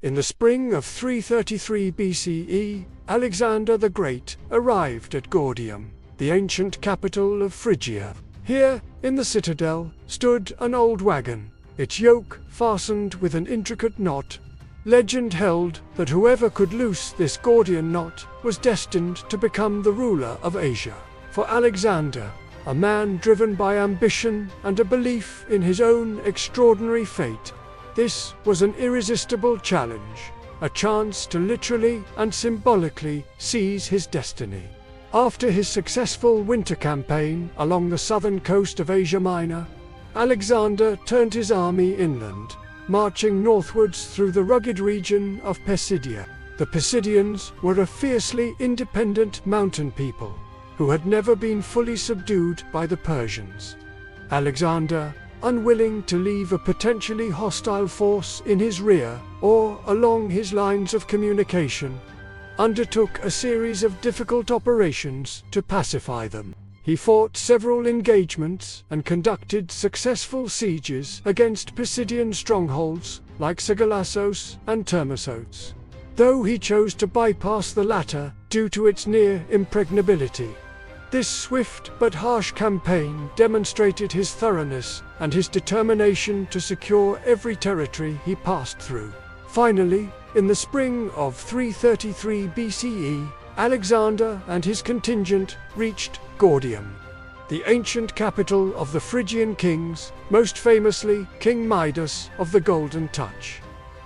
In the spring of 333 BCE, Alexander the Great arrived at Gordium, the ancient capital of Phrygia. Here, in the citadel, stood an old wagon, its yoke fastened with an intricate knot. Legend held that whoever could loose this Gordian knot was destined to become the ruler of Asia. For Alexander, a man driven by ambition and a belief in his own extraordinary fate, this was an irresistible challenge, a chance to literally and symbolically seize his destiny. After his successful winter campaign along the southern coast of Asia Minor, Alexander turned his army inland, marching northwards through the rugged region of Pisidia. The Pisidians were a fiercely independent mountain people who had never been fully subdued by the Persians. Alexander, unwilling to leave a potentially hostile force in his rear or along his lines of communication, undertook a series of difficult operations to pacify them. He fought several engagements and conducted successful sieges against Pisidian strongholds like Sagalassos and Termessos, though he chose to bypass the latter due to its near impregnability. This swift but harsh campaign demonstrated his thoroughness and his determination to secure every territory he passed through. Finally, in the spring of 333 BCE, Alexander and his contingent reached Gordium, the ancient capital of the Phrygian kings, most famously King Midas of the Golden Touch.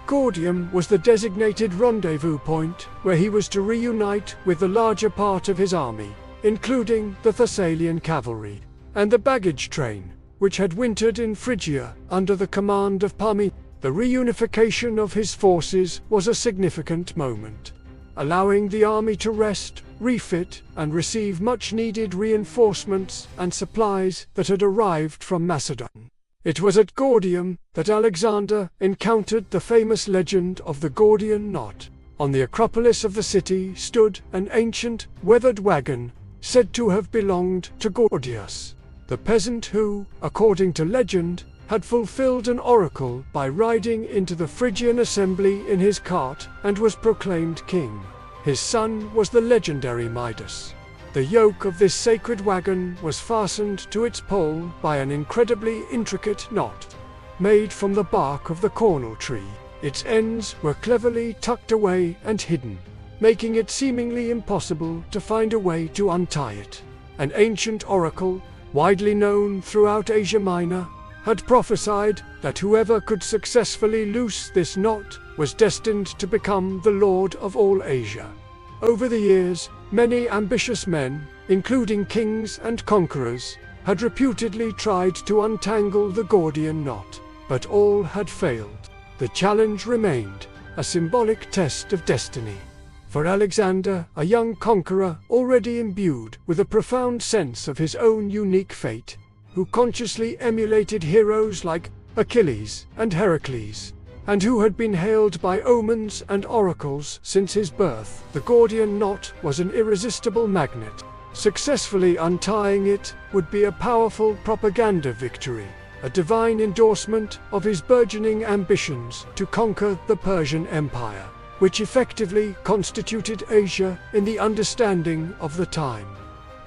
Gordium was the designated rendezvous point where he was to reunite with the larger part of his army, including the Thessalian cavalry, and the baggage train, which had wintered in Phrygia under the command of Parmenides. The reunification of his forces was a significant moment, allowing the army to rest, refit, and receive much-needed reinforcements and supplies that had arrived from Macedon. It was at Gordium that Alexander encountered the famous legend of the Gordian knot. On the Acropolis of the city stood an ancient, weathered wagon, said to have belonged to Gordius, the peasant who, according to legend, had fulfilled an oracle by riding into the Phrygian assembly in his cart and was proclaimed king. His son was the legendary Midas. The yoke of this sacred wagon was fastened to its pole by an incredibly intricate knot, made from the bark of the cornel tree. Its ends were cleverly tucked away and hidden, making it seemingly impossible to find a way to untie it. An ancient oracle, widely known throughout Asia Minor, had prophesied that whoever could successfully loose this knot was destined to become the lord of all Asia. Over the years, many ambitious men, including kings and conquerors, had reputedly tried to untangle the Gordian knot, but all had failed. The challenge remained, a symbolic test of destiny. For Alexander, a young conqueror already imbued with a profound sense of his own unique fate, who consciously emulated heroes like Achilles and Heracles, and who had been hailed by omens and oracles since his birth, the Gordian knot was an irresistible magnet. Successfully untying it would be a powerful propaganda victory, a divine endorsement of his burgeoning ambitions to conquer the Persian Empire, which effectively constituted Asia in the understanding of the time.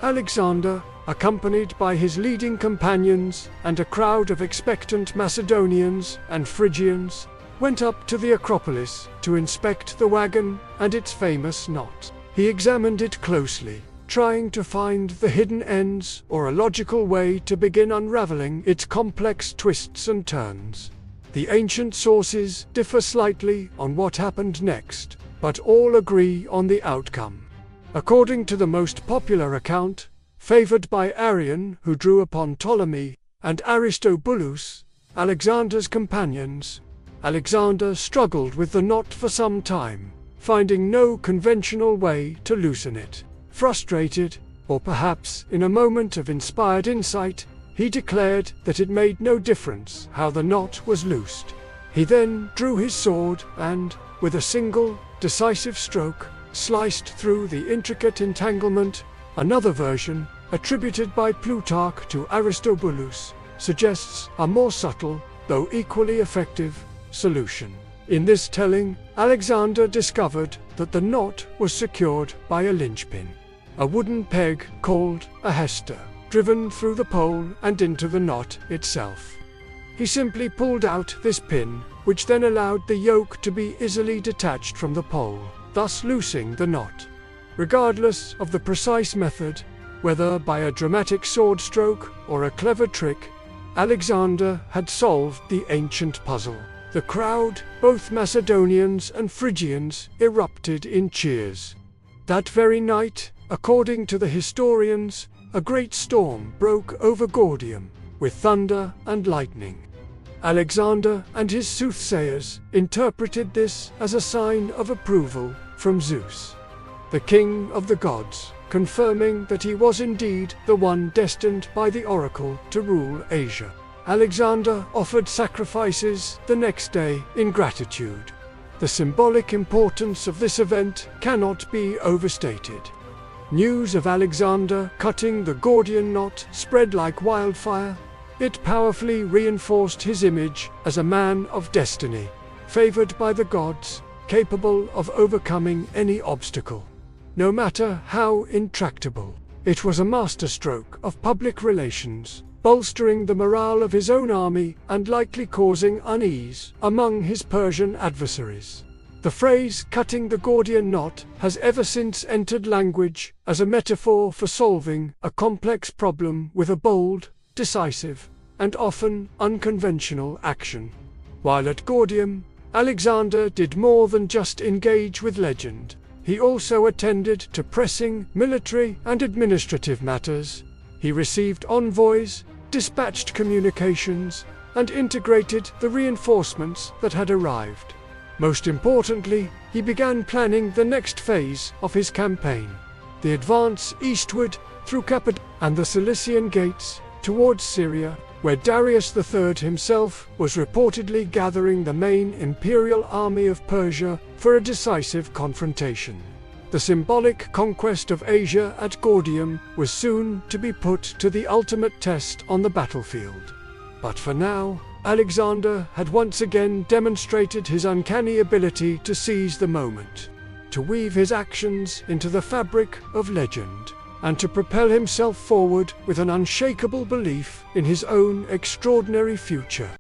Alexander, accompanied by his leading companions and a crowd of expectant Macedonians and Phrygians, went up to the Acropolis to inspect the wagon and its famous knot. He examined it closely, trying to find the hidden ends or a logical way to begin unraveling its complex twists and turns. The ancient sources differ slightly on what happened next, but all agree on the outcome. According to the most popular account, favored by Arrian, who drew upon Ptolemy, and Aristobulus, Alexander's companions, Alexander struggled with the knot for some time, finding no conventional way to loosen it. Frustrated, or perhaps in a moment of inspired insight, he declared that it made no difference how the knot was loosed. He then drew his sword and, with a single, decisive stroke, sliced through the intricate entanglement. Another version, attributed by Plutarch to Aristobulus, suggests a more subtle, though equally effective, solution. In this telling, Alexander discovered that the knot was secured by a linchpin, a wooden peg called a hester, driven through the pole and into the knot itself. He simply pulled out this pin, which then allowed the yoke to be easily detached from the pole, thus loosing the knot. Regardless of the precise method, whether by a dramatic sword stroke or a clever trick, Alexander had solved the ancient puzzle. The crowd, both Macedonians and Phrygians, erupted in cheers. That very night, according to the historians, a great storm broke over Gordium, with thunder and lightning. Alexander and his soothsayers interpreted this as a sign of approval from Zeus, the king of the gods, confirming that he was indeed the one destined by the oracle to rule Asia. Alexander offered sacrifices the next day in gratitude. The symbolic importance of this event cannot be overstated. News of Alexander cutting the Gordian knot spread like wildfire. It powerfully reinforced his image as a man of destiny, favored by the gods, capable of overcoming any obstacle, no matter how intractable. It was a masterstroke of public relations, bolstering the morale of his own army and likely causing unease among his Persian adversaries. The phrase "cutting the Gordian knot" has ever since entered language as a metaphor for solving a complex problem with a bold, decisive, and often unconventional action. While at Gordium, Alexander did more than just engage with legend. He also attended to pressing military and administrative matters. He received envoys, dispatched communications, and integrated the reinforcements that had arrived. Most importantly, he began planning the next phase of his campaign, the advance eastward through Cappadocia and the Cilician Gates towards Syria, where Darius III himself was reportedly gathering the main imperial army of Persia for a decisive confrontation. The symbolic conquest of Asia at Gordium was soon to be put to the ultimate test on the battlefield. But for now, Alexander had once again demonstrated his uncanny ability to seize the moment, to weave his actions into the fabric of legend, and to propel himself forward with an unshakable belief in his own extraordinary future.